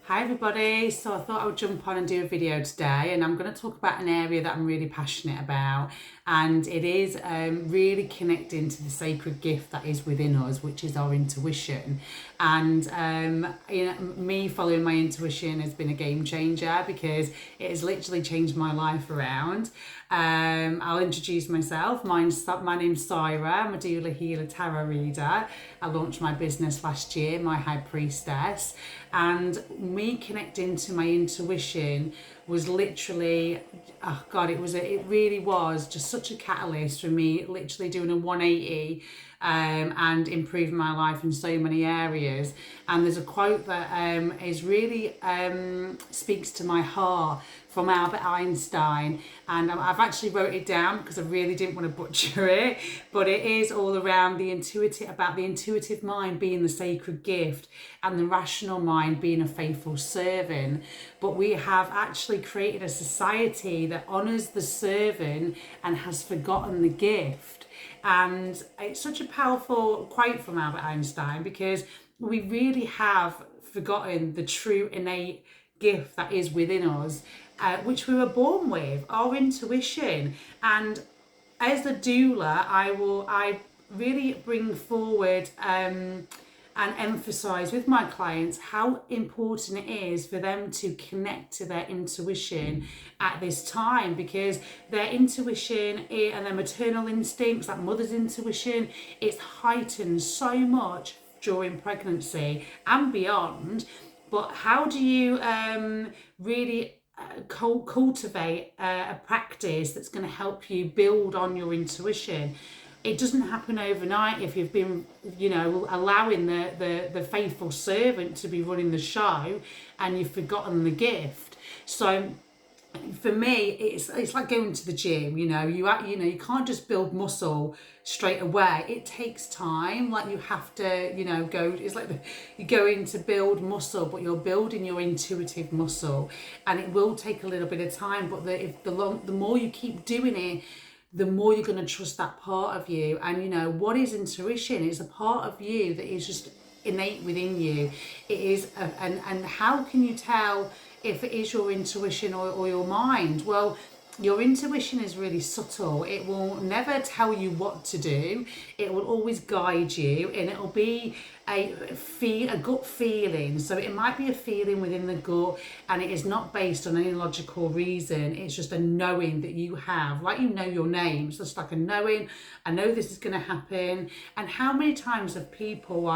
Hi everybody, so I thought I would jump on and do a video today, and I'm going to talk about an area that I'm really passionate about, and it is really connecting to the sacred gift that is within us, which is our intuition. And me following my intuition has been a game changer because it has literally changed my life around. I'll introduce myself. My name's Syra. I'm a doula healer tarot reader. I launched my business last year, My High Priestess, and me connecting to my intuition was literally, oh God, it really was just such a catalyst for me, literally doing a 180 and improving my life in so many areas. And there's a quote that is really speaks to my heart from Albert Einstein, and I've actually wrote it down because I really didn't want to butcher it, but it is all around the intuitive mind being the sacred gift and the rational mind being a faithful servant. But we have actually created a society that honours the servant and has forgotten the gift. And it's such a powerful quote from Albert Einstein because we really have forgotten the true innate gift that is within us, which we were born with, our intuition. And as a doula, I really bring forward and emphasize with my clients how important it is for them to connect to their intuition at this time, because their intuition and their maternal instincts, that mother's intuition, it's heightened so much during pregnancy and beyond. But how do you really cultivate a practice that's going to help you build on your intuition? It doesn't happen overnight if you've been, allowing the faithful servant to be running the show and you've forgotten the gift. So for me, it's like going to the gym. You can't just build muscle straight away. It takes time. Like, you have to go. It's like you're going to build muscle, but you're building your intuitive muscle, and it will take a little bit of time. But the more you keep doing it, the more you're going to trust that part of you. And what is intuition? It's a part of you that is just innate within you. It is, and how can you tell if it is your intuition or your mind? Well, your intuition is really subtle. It will never tell you what to do. It will always guide you, and it will be a gut feeling. So it might be a feeling within the gut, and it is not based on any logical reason. It's just a knowing that you have, like you know your name. It's just like a knowing. I know this is going to happen. And how many times have people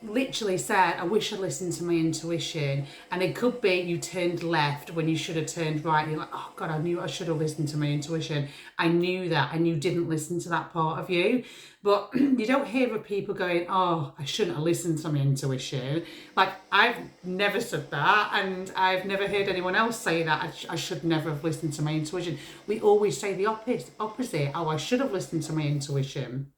literally said, I wish I listened to my intuition? And it could be you turned left when you should have turned right. You're like, oh God, I knew I should have listened to my intuition. I knew that, and you didn't listen to that part of you. But you don't hear of people going, oh, I shouldn't have listened to my intuition. Like, I've never said that, and I've never heard anyone else say that I should never have listened to my intuition. We always say the opposite. Oh, I should have listened to my intuition.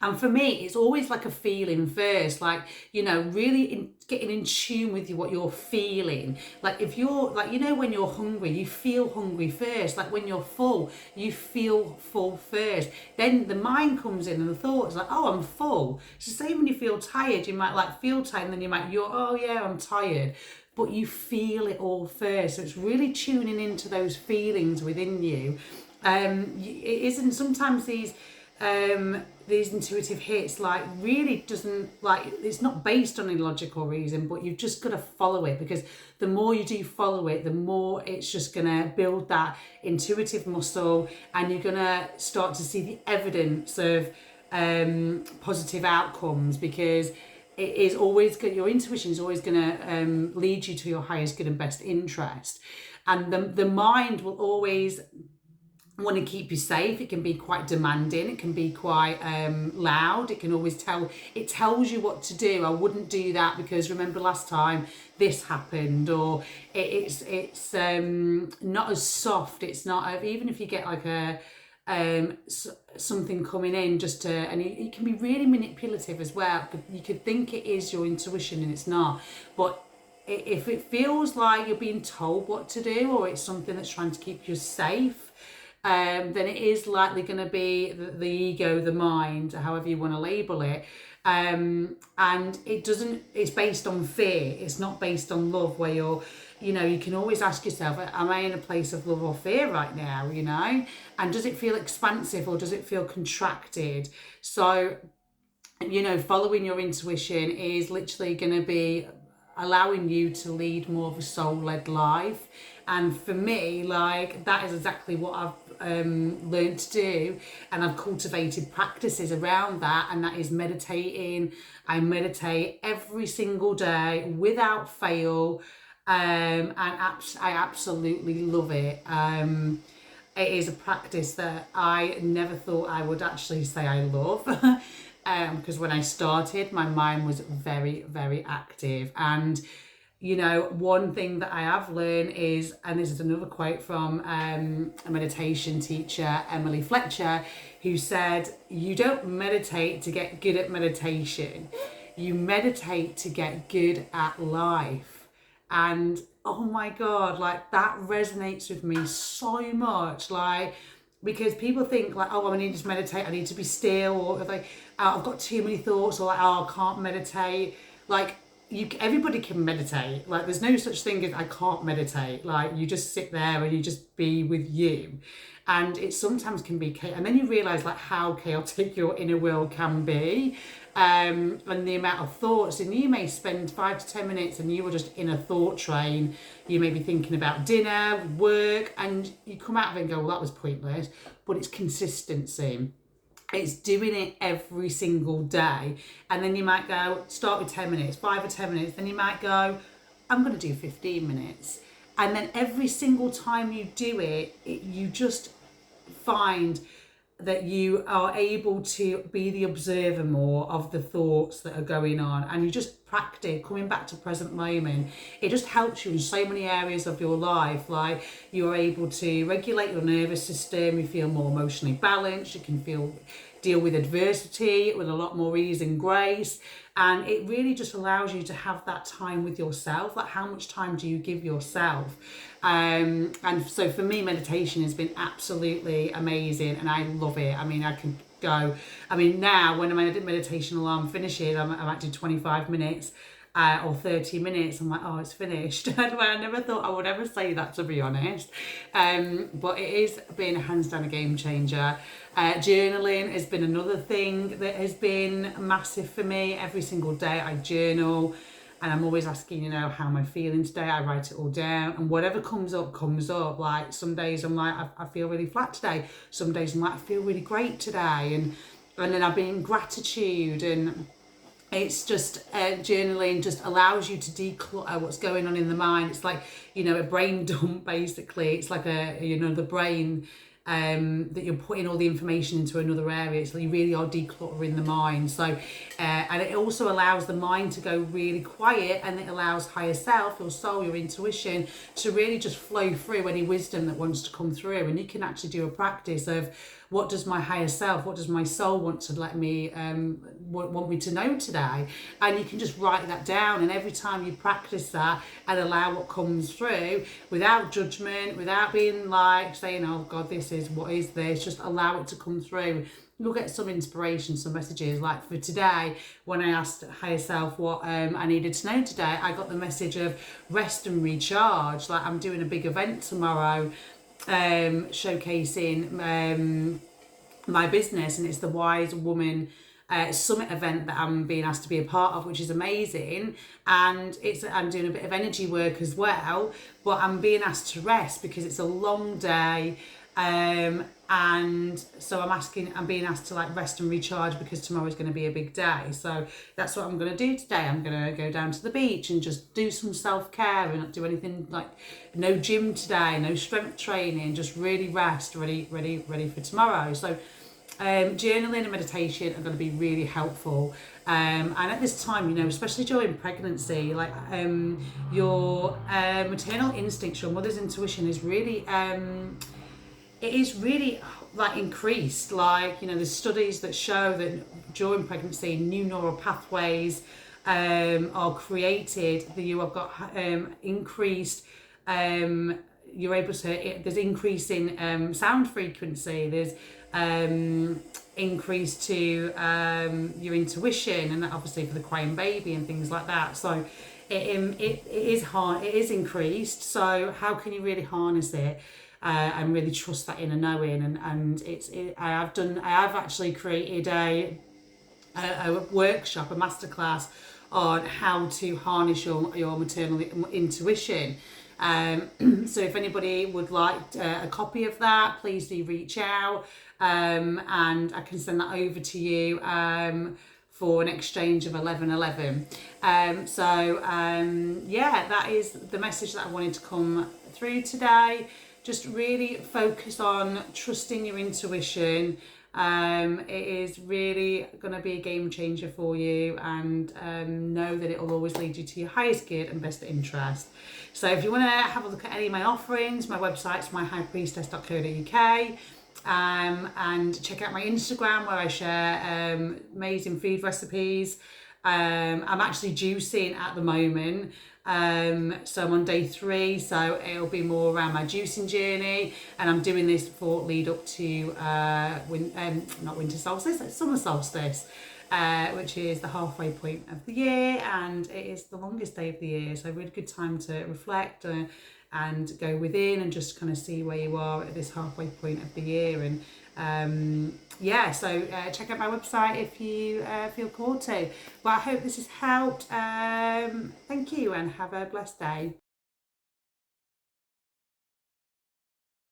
And for me, it's always like a feeling first, really getting in tune with what you're feeling. Like, if you're when you're hungry, you feel hungry first. Like, when you're full, you feel full first. Then the mind comes in and the thoughts like, oh, I'm full. It's the same when you feel tired. You might feel tired, and then oh yeah, I'm tired. But you feel it all first. So it's really tuning into those feelings within you. It isn't sometimes these intuitive hits really doesn't, it's not based on any logical reason, but you've just got to follow it, because the more you do follow it, the more it's just going to build that intuitive muscle, and you're going to start to see the evidence of positive outcomes, because it is always good. Your intuition is always going to lead you to your highest good and best interest. And the mind will always want to keep you safe. It can be quite demanding. It can be quite loud. It can always tells you what to do. I wouldn't do that because remember last time this happened. Or it's not as soft. It's not, even if you get like something coming in and it can be really manipulative as well. You could think it is your intuition and it's not. But if it feels like you're being told what to do, or it's something that's trying to keep you safe, then it is likely going to be the ego, the mind, however you want to label it. And it's based on fear. It's not based on love, where you can always ask yourself, am I in a place of love or fear right now, and does it feel expansive or does it feel contracted? So, following your intuition is literally going to be allowing you to lead more of a soul-led life. And for me, like, that is exactly what I've learned to do, and I've cultivated practices around that, and that is meditating. I meditate every single day without fail, and I absolutely love it. It is a practice that I never thought I would actually say I love. Because when I started, my mind was very, very active. And, one thing that I have learned is, and this is another quote from a meditation teacher, Emily Fletcher, who said, you don't meditate to get good at meditation. You meditate to get good at life. And oh my God, like, that resonates with me so much. Like, because people think like, oh, I need to meditate, I need to be still, or like, oh, I've got too many thoughts, or like, oh, I can't meditate. Like, everybody can meditate. Like, there's no such thing as I can't meditate. Like, you just sit there and you just be with you. And it sometimes can be chaotic, and then you realize like how chaotic your inner world can be, and the amount of thoughts. And you may spend 5 to 10 minutes and you are just in a thought train. You may be thinking about dinner, work, and you come out of it and go, well, that was pointless. But it's consistency. It's doing it every single day. And then you might go, start with 10 minutes, 5 or 10 minutes. Then you might go, I'm going to do 15 minutes. And then every single time you do it, you just find that you are able to be the observer more of the thoughts that are going on, and you just practice coming back to present moment. It just helps you in so many areas of your life. Like, you're able to regulate your nervous system, you feel more emotionally balanced, you can deal with adversity with a lot more ease and grace. And it really just allows you to have that time with yourself. Like, how much time do you give yourself? And so for me, meditation has been absolutely amazing, and I love it. I mean, now when my meditation alarm finishes, I'm at 25 minutes or 30 minutes. I'm like, oh, it's finished. I never thought I would ever say that, to be honest. But it has been hands down a game changer. Journaling has been another thing that has been massive for me. Every single day I journal, and I'm always asking, how am I feeling today? I write it all down, and whatever comes up, comes up. Like, some days I'm like, I feel really flat today. Some days I'm like, I feel really great today. And then I've been in gratitude, and it's just journaling just allows you to declutter what's going on in the mind. It's like, a brain dump, basically. It's like the brain, that you're putting all the information into another area. So you really are decluttering the mind. So, and it also allows the mind to go really quiet, and it allows higher self, your soul, your intuition to really just flow through any wisdom that wants to come through. And you can actually do a practice of, what does my higher self, what does my soul want to let me, want me to know today? And you can just write that down. And every time you practice that and allow what comes through without judgment, without being like saying, oh God, what is this? Just allow it to come through. You'll get some inspiration, some messages. Like for today, when I asked higher self what I needed to know today, I got the message of rest and recharge. Like, I'm doing a big event tomorrow, showcasing my business, and it's the Wise Woman summit event that I'm being asked to be a part of, which is amazing. And I'm doing a bit of energy work as well, but I'm being asked to rest because it's a long day. And so I'm being asked to like rest and recharge because tomorrow's going to be a big day. So that's what I'm going to do today. I'm going to go down to the beach and just do some self-care and not do anything, like no gym today, no strength training, just really rest, ready for tomorrow. So journaling and meditation are going to be really helpful. And at this time, especially during pregnancy, like your maternal instincts, your mother's intuition is really it is really like increased. Like, there's studies that show that during pregnancy, new neural pathways are created, that you have got increased, you're able to, there's increase in sound frequency, there's increase to your intuition, and obviously for the crying baby and things like that. So it is hard, it is increased. So how can you really harness it and really trust that inner knowing? And I have actually created a workshop, a masterclass on how to harness your maternal intuition. So if anybody would like a copy of that, please do reach out, and I can send that over to you for an exchange of 1111. Yeah, that is the message that I wanted to come through today. Just really focus on trusting your intuition. It is really going to be a game changer for you, and know that it will always lead you to your highest good and best interest. So if you want to have a look at any of my offerings, my website's myhighpriestess.co.uk, and check out my Instagram where I share amazing food recipes. I'm actually juicing at the moment. So I'm on day 3, so it'll be more around my juicing journey, and I'm doing this for lead up to not winter solstice, it's summer solstice, which is the halfway point of the year, and it is the longest day of the year, so a really good time to reflect and go within and just kind of see where you are at this halfway point of the year. And so check out my website if you feel called to. But I hope this has helped. Thank you, and have a blessed day.